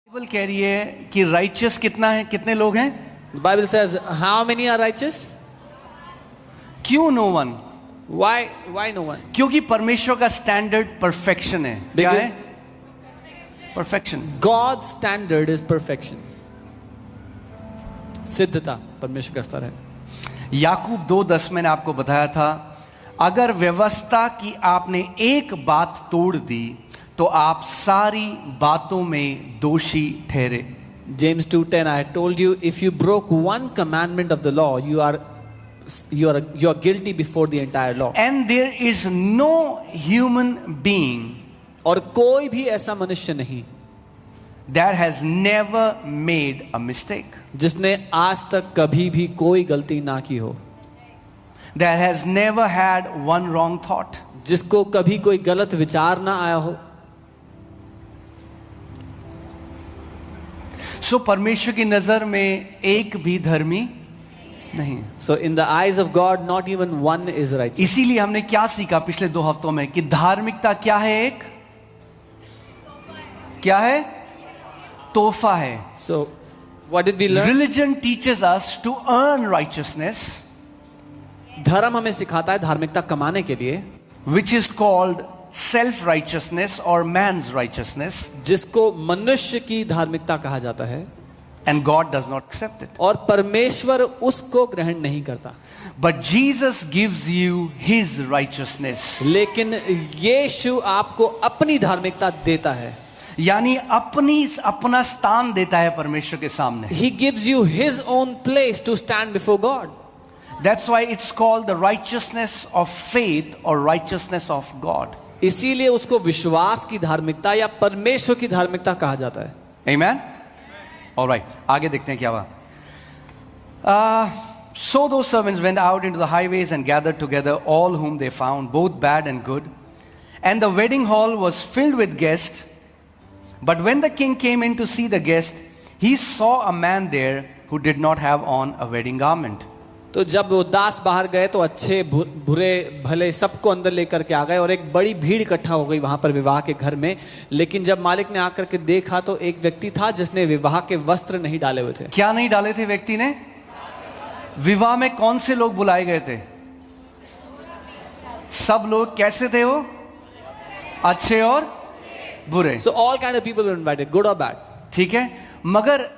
Bible कह रही है कि राइचियस कितना है, कितने लोग हैं? The Bible says, how many are righteous? क्यों no one? Why no one? क्योंकि परमेश्वर का स्टैंडर्ड परफेक्शन है। क्या Because- है? Perfection. God's standard is perfection. सिद्धता परमेश्वर का स्तर है। याकूब 2:10 मैंने आपको बताया था, अगर व्यवस्था की आपने एक बात तोड़ दी तो आप सारी बातों में दोषी ठहरे। James 2:10, I told you, if you broke one commandment of the law, you are guilty before the entire law. And there is no human being और कोई भी ऐसा मनुष्य नहीं that has never made a mistake, जिसने आज तक कभी भी कोई गलती ना की हो, that has never had one wrong thought. जिसको कभी कोई गलत विचार ना आया हो। सो परमेश्वर की नजर में एक भी धर्मी नहीं। So in the eyes of God, not even one is righteous. इसीलिए हमने क्या सीखा पिछले 2 हफ्तों में कि धार्मिकता क्या है? एक क्या है? तोहफा है। So what did we learn? Religion teaches us to earn righteousness, धर्म हमें सिखाता है धार्मिकता कमाने के लिए, which is called self righteousness or man's righteousness, जिसको मनुष्य की धार्मिकता कहा जाता है, and God does not accept it. और परमेश्वर उसको ग्रहण नहीं करता। But Jesus gives you his righteousness. लेकिन यीशु आपको अपनी धार्मिकता देता है। यानी अपना स्थान देता है परमेश्वर के सामने। He gives you his own place to stand before God. That's why it's called the righteousness of faith or righteousness of God. इसीलिए उसको विश्वास की धार्मिकता या परमेश्वर की धार्मिकता कहा जाता है। Amen? All right. आगे देखते हैं क्या हुआ। So those servants went out into the highways and gathered together all whom they found, both bad and good. And the wedding hall was filled with guests. But when the king came in to see the guest, he saw a man there who did not have on a wedding garment. तो जब वो दास बाहर गए तो अच्छे बुरे भले सबको अंदर लेकर के आ गए और एक बड़ी भीड़ इकट्ठा हो गई वहां पर विवाह के घर में। लेकिन जब मालिक ने आकर के देखा तो एक व्यक्ति था जिसने विवाह के वस्त्र नहीं डाले हुए थे। क्या नहीं डाले थे व्यक्ति ने? विवाह में कौन से लोग बुलाए गए थे? सब लोग कैसे थे वो? अच्छे और बुरे। So all kind of people were invited, good or bad. ठीक है, मगर